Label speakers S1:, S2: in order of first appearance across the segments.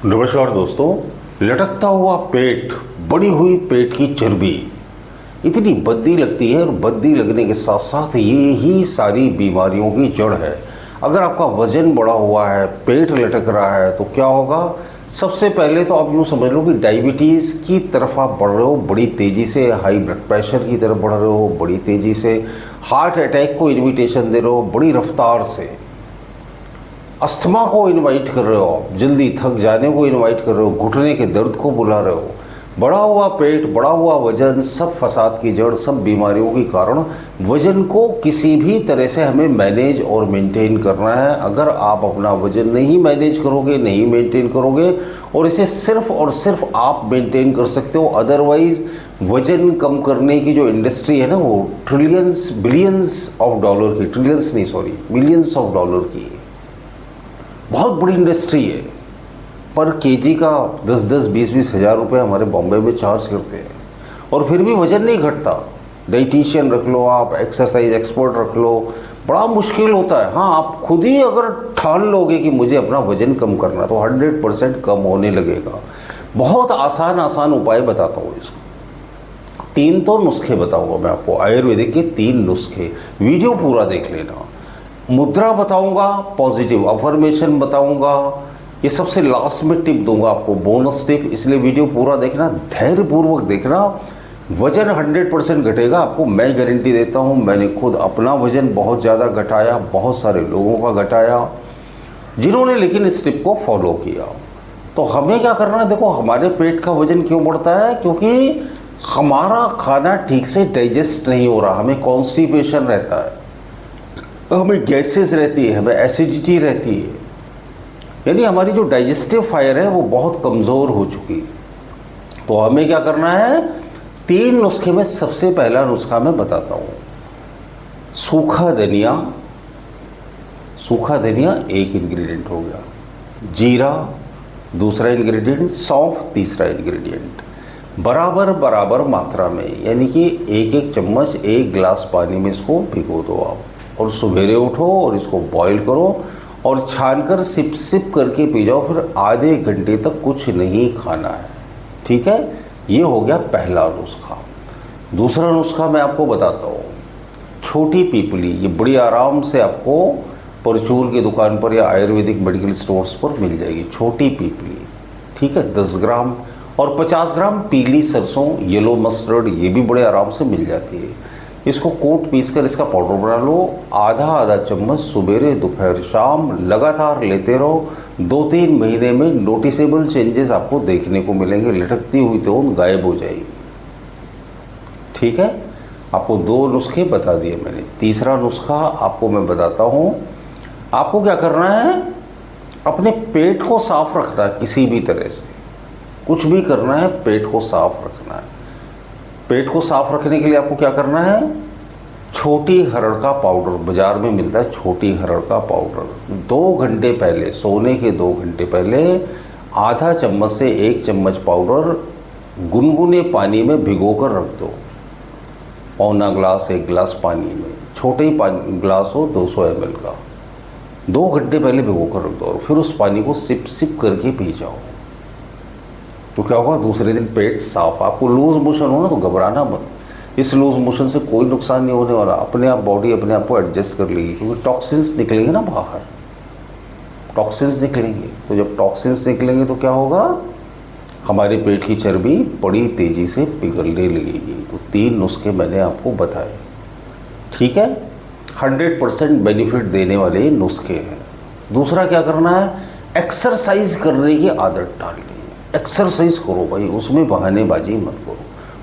S1: नमस्कार दोस्तों। लटकता हुआ पेट, बढ़ी हुई पेट की चर्बी इतनी भद्दी लगती है और भद्दी लगने के साथ साथ ये ही सारी बीमारियों की जड़ है। अगर आपका वजन बढ़ा हुआ है, पेट लटक रहा है तो क्या होगा? सबसे पहले तो आप यूँ समझ लो कि डायबिटीज़ की तरफ आप बढ़ रहे हो बड़ी तेज़ी से, हाई ब्लड प्रेशर की तरफ बढ़ रहे हो बड़ी तेज़ी से, हार्ट अटैक को इन्विटेशन दे रहे हो बड़ी रफ्तार से, अस्थमा को इनवाइट कर रहे हो, आप जल्दी थक जाने को इनवाइट कर रहे हो, घुटने के दर्द को बुला रहे हो। बढ़ा हुआ पेट, बढ़ा हुआ वजन, सब फसाद की जड़, सब बीमारियों के कारण। वजन को किसी भी तरह से हमें मैनेज और मेंटेन करना है। अगर आप अपना वजन नहीं मैनेज करोगे, नहीं मेंटेन करोगे, और इसे सिर्फ और सिर्फ आप मेंटेन कर सकते हो, अदरवाइज वजन कम करने की जो इंडस्ट्री है ना, वो ट्रिलियंस बिलियंस ऑफ डॉलर की, ट्रिलियंस नहीं सॉरी बिलियंस ऑफ डॉलर की बहुत बड़ी इंडस्ट्री है। पर केजी का 10-10, 20-20 हज़ार रुपये हमारे बॉम्बे में चार्ज करते हैं और फिर भी वजन नहीं घटता। डाइटिशियन रख लो, आप एक्सरसाइज एक्सपर्ट रख लो, बड़ा मुश्किल होता है। हाँ, आप खुद ही अगर ठान लोगे कि मुझे अपना वजन कम करना, तो 100% कम होने लगेगा। बहुत आसान उपाय बताता हूँ इसको। 3 तो नुस्खे बताऊँगा मैं आपको, आयुर्वेदिक के 3 नुस्खे। वीडियो पूरा देख लेना। मुद्रा बताऊंगा, पॉजिटिव अफर्मेशन बताऊंगा, ये सबसे लास्ट में टिप दूंगा आपको, बोनस टिप। इसलिए वीडियो पूरा देखना, धैर्यपूर्वक देखना। वजन 100% घटेगा, आपको मैं गारंटी देता हूँ। मैंने खुद अपना वजन बहुत ज़्यादा घटाया, बहुत सारे लोगों का घटाया जिन्होंने लेकिन इस टिप को फॉलो किया। तो हमें क्या करना है? देखो, हमारे पेट का वजन क्यों बढ़ता है? क्योंकि हमारा खाना ठीक से डाइजेस्ट नहीं हो रहा, हमें कॉन्स्टिपेशन रहता है, हमें गैसेस रहती है, हमें एसिडिटी रहती है, यानी हमारी जो डाइजेस्टिव फायर है वो बहुत कमज़ोर हो चुकी है। तो हमें क्या करना है? 3 नुस्खे में सबसे पहला नुस्खा मैं बताता हूँ। सूखा धनिया, सूखा धनिया एक इंग्रेडिएंट हो गया, जीरा दूसरा इंग्रेडिएंट, सौंफ तीसरा इंग्रेडिएंट। बराबर बराबर मात्रा में, यानी कि 1-1 चम्मच 1 गिलास पानी में इसको भिगो दो आप, और सवेरे उठो और इसको बॉईल करो और छानकर सिप सिप करके पी जाओ। फिर आधे घंटे तक कुछ नहीं खाना है, ठीक है? ये हो गया पहला नुस्खा। दूसरा नुस्खा मैं आपको बताता हूँ। छोटी पीपली, ये बड़ी आराम से आपको परचून की दुकान पर या आयुर्वेदिक मेडिकल स्टोर्स पर मिल जाएगी। छोटी पीपली, ठीक है, 10 ग्राम, और 50 ग्राम पीली सरसों, येलो मस्टर्ड, ये भी बड़े आराम से मिल जाती है। इसको कूट पीस कर इसका पाउडर बना लो। आधा चम्मच सुबेरे दोपहर शाम लगातार लेते रहो। 2-3 महीने में नोटिसेबल चेंजेस आपको देखने को मिलेंगे। लटकती हुई त्वचा गायब हो जाएगी, ठीक है? आपको 2 नुस्खे बता दिए मैंने। तीसरा नुस्खा आपको मैं बताता हूँ। आपको क्या करना है? अपने पेट को साफ रखना है, किसी भी तरह से कुछ भी करना है, पेट को साफ रखना है। पेट को साफ रखने के लिए आपको क्या करना है? छोटी हरड़ का पाउडर बाजार में मिलता है, छोटी हरड़ का पाउडर 2 घंटे पहले, सोने के 2 घंटे पहले आधा चम्मच से 1 चम्मच पाउडर गुनगुने पानी में भिगो कर रख दो। पौना गिलास 1 गिलास पानी में, छोटे ही पानी गिलास हो 200 ml का, 2 घंटे पहले भिगो कर रख दो और फिर उस पानी को सिप सिप करके पी जाओ। तो क्या होगा? दूसरे दिन पेट साफ। आपको लूज मोशन हो ना तो घबराना मत, इस लूज मोशन से कोई नुकसान नहीं होने वाला। अपने आप बॉडी अपने आप को एडजस्ट कर लेगी, क्योंकि टॉक्सिन्स निकलेंगे ना बाहर, टॉक्सिन्स निकलेंगे। तो जब टॉक्सिन्स निकलेंगे तो क्या होगा? हमारे पेट की चर्बी बड़ी तेज़ी से पिघलने लगेगी। तो 3 नुस्खे मैंने आपको बताए, ठीक है? 100% बेनिफिट देने वाले नुस्खे हैं। दूसरा क्या करना है? एक्सरसाइज करने की आदत डालनी। एक्सरसाइज करो भाई, उसमें बहानेबाजी मत करो।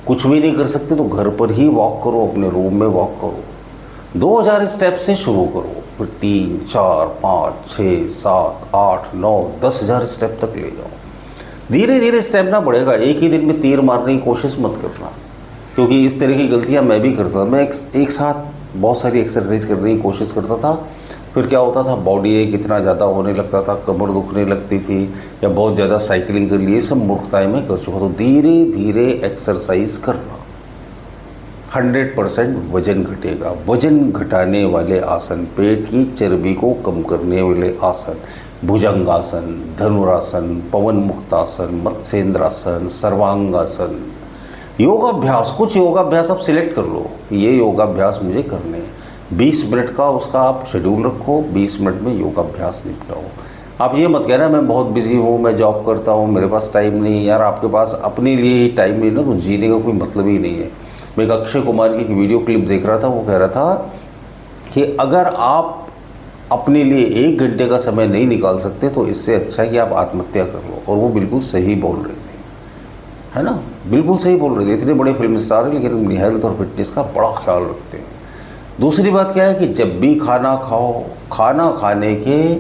S1: कुछ भी नहीं कर सकते तो घर पर ही वॉक करो, अपने रूम में वॉक करो। 2000 स्टेप से शुरू करो, फिर 3, 4, 5, 6, 7, 8, 9, 10,000 स्टेप तक ले जाओ। धीरे धीरे स्टेप ना बढ़ेगा। एक ही दिन में तीर मारने की कोशिश मत करना, क्योंकि इस तरह की गलतियां मैं भी करता था। मैं एक साथ बहुत सारी एक्सरसाइज करने की कोशिश करता था, फिर क्या होता था? बॉडी एक इतना ज़्यादा होने लगता था, कमर दुखने लगती थी, या बहुत ज़्यादा साइकिलिंग कर लिए, सब मूर्खताएं मैं कर चुका। तो धीरे धीरे एक्सरसाइज करना, 100% वजन घटेगा। वजन घटाने वाले आसन, पेट की चर्बी को कम करने वाले आसन, भुजंगासन, धनुरासन, पवन मुक्तासन, मत्स्येंद्रासन, सर्वांगासन। योगाभ्यास, कुछ योगाभ्यास आप सिलेक्ट कर लो कि ये योगाभ्यास मुझे करने हैं। 20 मिनट का उसका आप शेड्यूल रखो, 20 मिनट में योगाभ्यास निपटाओ। आप ये मत कहना मैं बहुत बिजी हूँ, मैं जॉब करता हूँ, मेरे पास टाइम नहीं। यार आपके पास अपने लिए ही टाइम नहीं ना, तो जीने का कोई मतलब ही नहीं है। मैं एक अक्षय कुमार की एक वीडियो क्लिप देख रहा था, वो कह रहा था कि अगर आप अपने लिए 1 घंटे का समय नहीं निकाल सकते तो इससे अच्छा है कि आप आत्महत्या कर लो। और वो बिल्कुल सही बोल रहे थे, है ना, बिल्कुल सही बोल रहे थे। इतने बड़े फिल्म स्टार हैं लेकिन अपनी हेल्थ और फिटनेस का बड़ा ख्याल रखते हैं। दूसरी बात क्या है कि जब भी खाना खाओ, खाना खाने के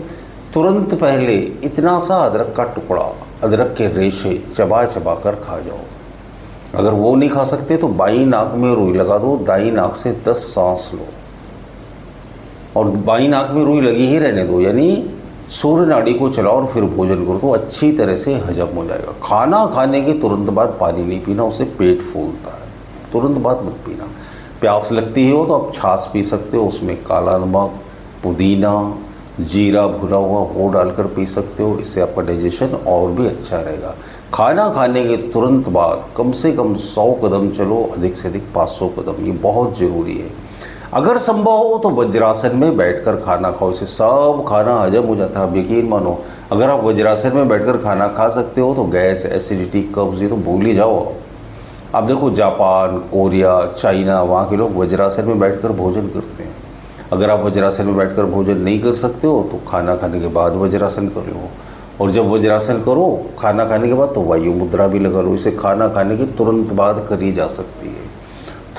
S1: तुरंत पहले इतना सा अदरक का टुकड़ा, अदरक के रेशे चबा चबा कर खा जाओ। अगर वो नहीं खा सकते तो बाई नाक में रुई लगा दो, दाई नाक से 10 सांस लो और बाई नाक में रुई लगी ही रहने दो, यानी सूर्य नाड़ी को चलाओ और फिर भोजन करो तो अच्छी तरह से हजम हो जाएगा। खाना खाने के तुरंत बाद पानी नहीं पीना, उससे पेट फूलता है। तुरंत बाद मत पीना। प्यास लगती हो तो आप छाछ पी सकते हो, उसमें काला नमक, पुदीना, जीरा भुना हुआ वो डालकर पी सकते हो। इससे आपका डाइजेशन और भी अच्छा रहेगा। खाना खाने के तुरंत बाद कम से कम 100 कदम चलो, अधिक से अधिक 500 कदम, ये बहुत ज़रूरी है। अगर संभव हो तो वज्रासन में बैठकर खाना खाओ, इससे सब खाना हजम हो जाता है। आप यकीन मानो, अगर आप वज्रासन में बैठकर खाना खा सकते हो तो गैस, एसिडिटी, कब्ज ये तो भूल ही जाओ। आप देखो जापान, कोरिया, चाइना, वहाँ के लोग वज्रासन में बैठकर भोजन करते हैं। अगर आप वज्रासन में बैठकर भोजन नहीं कर सकते हो तो खाना खाने के बाद वज्रासन कर लो, और जब वज्रासन करो खाना खाने के बाद तो वायु मुद्रा भी लगा लो। इसे खाना खाने के तुरंत बाद करी जा सकती है।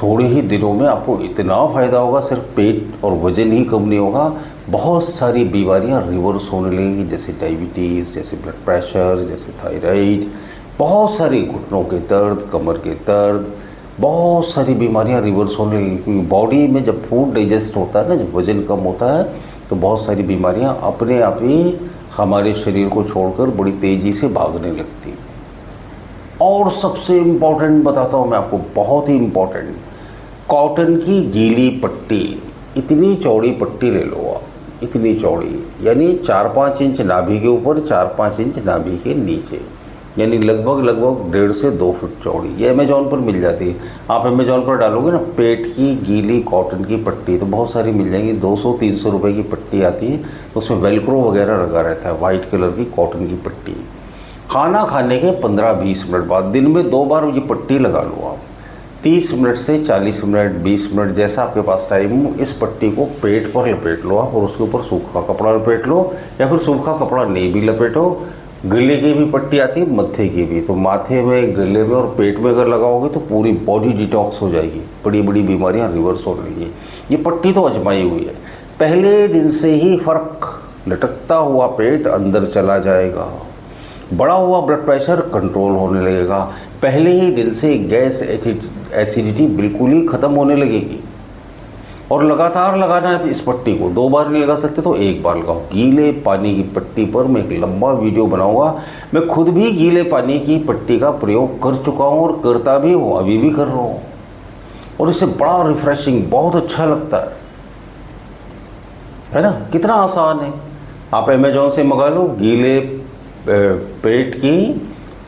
S1: थोड़े ही दिनों में आपको इतना फ़ायदा होगा, सिर्फ पेट और वजन ही कम नहीं होगा, बहुत सारी बीमारियां रिवर्स होने लगेंगी, जैसे डायबिटीज़, जैसे ब्लड प्रेशर, जैसे थायराइड, बहुत सारी घुटनों के दर्द, कमर के दर्द, बहुत सारी बीमारियां रिवर्स होने लगेंगी। क्योंकि बॉडी में जब फूड डाइजेस्ट होता है ना, जब वजन कम होता है तो बहुत सारी बीमारियां अपने आप ही हमारे शरीर को छोड़कर बड़ी तेज़ी से भागने लगती हैं। और सबसे इम्पॉर्टेंट बताता हूँ मैं आपको, बहुत ही इम्पॉर्टेंट, कॉटन की गीली पट्टी, इतनी चौड़ी पट्टी ले लो आप, इतनी चौड़ी, यानी 4-5 इंच नाभि के ऊपर, 4-5 इंच नाभि के नीचे, यानी लगभग 1.5 से 2 फुट चौड़ी। ये अमेजोन पर मिल जाती है। आप अमेजोन पर डालोगे ना पेट की गीली कॉटन की पट्टी तो बहुत सारी मिल जाएंगी। 200-300 रुपये की पट्टी आती है, उसमें वेलक्रो वगैरह लगा रहता है, वाइट कलर की कॉटन की पट्टी। खाना खाने के 15-20 मिनट बाद दिन में 2 बार ये पट्टी लगा लो आप। 30 मिनट से 40 मिनट, 20 मिनट, जैसा आपके पास टाइम हो, इस पट्टी को पेट पर लपेट लो आप, और उसके ऊपर सूखा कपड़ा लपेट लो, या फिर सूखा कपड़ा नहीं भी लपेटो। गले की भी पट्टी आती है, मत्थे की भी, तो माथे में, गले में और पेट में अगर लगाओगे तो पूरी बॉडी डिटॉक्स हो जाएगी, बड़ी बड़ी बीमारियां रिवर्स हो रही है। ये पट्टी तो आजमाई हुई है। पहले दिन से ही फर्क, लटकता हुआ पेट अंदर चला जाएगा, बढ़ा हुआ ब्लड प्रेशर कंट्रोल होने लगेगा, पहले ही दिन से गैस, एसिडिटी बिल्कुल ही ख़त्म होने लगेगी। और लगातार लगाना है इस पट्टी को, 2 बार नहीं लगा सकते तो 1 बार लगाओ। गीले पानी की पट्टी पर मैं एक लंबा वीडियो बनाऊंगा। मैं खुद भी गीले पानी की पट्टी का प्रयोग कर चुका हूँ और करता भी हूँ, अभी भी कर रहा हूँ, और इससे बड़ा रिफ्रेशिंग, बहुत अच्छा लगता है ना। कितना आसान है। आप अमेजोन से मंगा लो गीले पेट की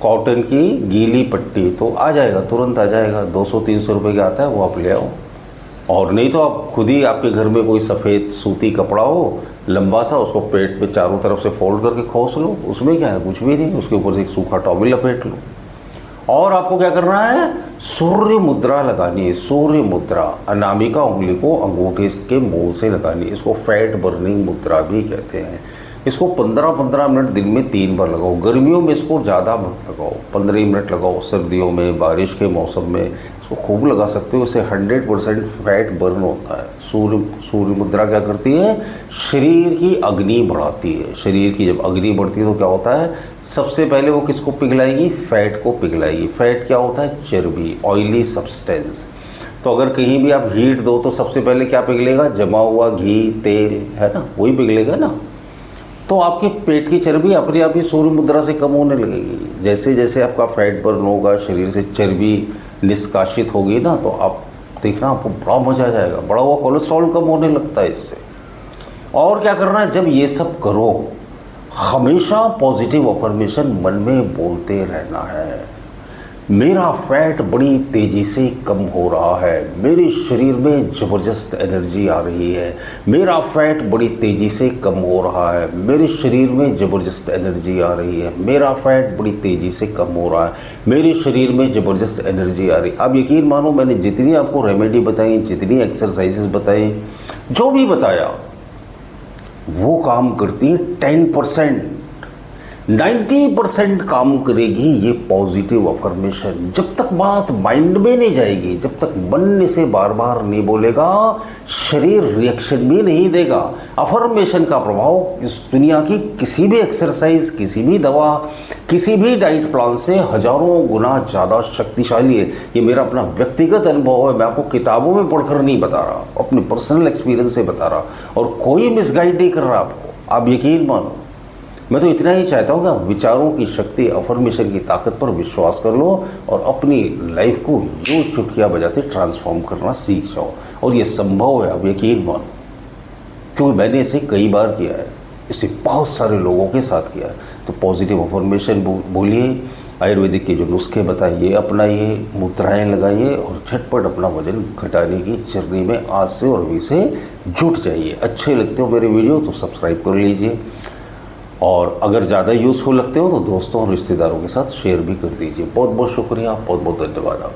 S1: कॉटन की गीली पट्टी, तो आ जाएगा, तुरंत आ जाएगा। 200-300 रुपये का आता है, वो आप ले आओ। और नहीं तो आप खुद ही, आपके घर में कोई सफ़ेद सूती कपड़ा हो लंबा सा, उसको पेट पे चारों तरफ से फोल्ड करके खोस लो, उसमें क्या है, कुछ भी नहीं, उसके ऊपर से एक सूखा टॉवल लपेट लो। और आपको क्या करना है, सूर्य मुद्रा लगानी है। सूर्य मुद्रा, अनामिका उंगली को अंगूठे के मूल से लगानी है। इसको फैट बर्निंग मुद्रा भी कहते हैं। इसको 15-15 मिनट दिन में 3 बार लगाओ। गर्मियों में इसको ज़्यादा मत लगाओ, 15 मिनट लगाओ। सर्दियों में, बारिश के मौसम में इसको खूब लगा सकते हो। इससे 100% फैट बर्न होता है। सूर्य मुद्रा क्या करती है, शरीर की अग्नि बढ़ाती है। शरीर की जब अग्नि बढ़ती है तो क्या होता है, सबसे पहले वो किसको पिघलाएगी, फैट को पिघलाएगी। फैट क्या होता है, चर्बी, ऑयली सब्सटेंस। तो अगर कहीं भी आप हीट दो तो सबसे पहले क्या पिघलेगा, जमा हुआ घी, तेल, है ना, वही पिघलेगा ना। तो आपके पेट की चर्बी अपने आप ही सूर्य मुद्रा से कम होने लगेगी। जैसे जैसे आपका फैट बर्न होगा, शरीर से चर्बी निष्कासित होगी ना, तो आप देखना आपको बड़ा मजा आ जाएगा। बड़ा हुआ कोलेस्ट्रॉल कम होने लगता है इससे। और क्या करना है, जब ये सब करो हमेशा पॉजिटिव अफर्मेशन मन में बोलते रहना है। मेरा फैट बड़ी तेजी से कम हो रहा है, मेरे शरीर में ज़बरदस्त एनर्जी आ रही है। मेरा फैट बड़ी तेजी से कम हो रहा है, मेरे शरीर में ज़बरदस्त एनर्जी आ रही है। मेरा फैट बड़ी तेज़ी से कम हो रहा है, मेरे शरीर में ज़बरदस्त एनर्जी आ रही है। आप यकीन मानो, मैंने जितनी आपको रेमेडी बताई, जितनी एक्सरसाइजेस बताई, जो भी बताया वो काम करती 10%, 90% काम करेगी ये पॉजिटिव अफर्मेशन। जब तक बात माइंड में नहीं जाएगी, जब तक मन से बार बार नहीं बोलेगा, शरीर रिएक्शन भी नहीं देगा। अफर्मेशन का प्रभाव इस दुनिया की किसी भी एक्सरसाइज, किसी भी दवा, किसी भी डाइट प्लान से हजारों गुना ज़्यादा शक्तिशाली है। ये मेरा अपना व्यक्तिगत अनुभव है, मैं आपको किताबों में पढ़कर नहीं बता रहा, अपने पर्सनल एक्सपीरियंस से बता रहा, और कोई मिसगाइड नहीं कर रहा आपको। आप यकीन मानो, मैं तो इतना ही चाहता हूँ कि विचारों की शक्ति, अफर्मेशन की ताकत पर विश्वास कर लो और अपनी लाइफ को यूँ चुटकियाँ बजाते ट्रांसफॉर्म करना सीख जाओ। और ये संभव है, आप यकीन मानो, क्योंकि मैंने इसे कई बार किया है, इसे बहुत सारे लोगों के साथ किया है। तो पॉजिटिव अफर्मेशन बोलिए, आयुर्वेदिक के जो नुस्खे बताइए अपनाइए, मुद्राएं लगाइए और झटपट अपना वजन घटाने की जर्नी में आज से और अभी से जुट जाइए। अच्छे लगते हो मेरे वीडियो तो सब्सक्राइब कर लीजिए, और अगर ज़्यादा यूज़फुल लगते हो तो दोस्तों और रिश्तेदारों के साथ शेयर भी कर दीजिए। बहुत बहुत शुक्रिया, बहुत बहुत धन्यवाद आप।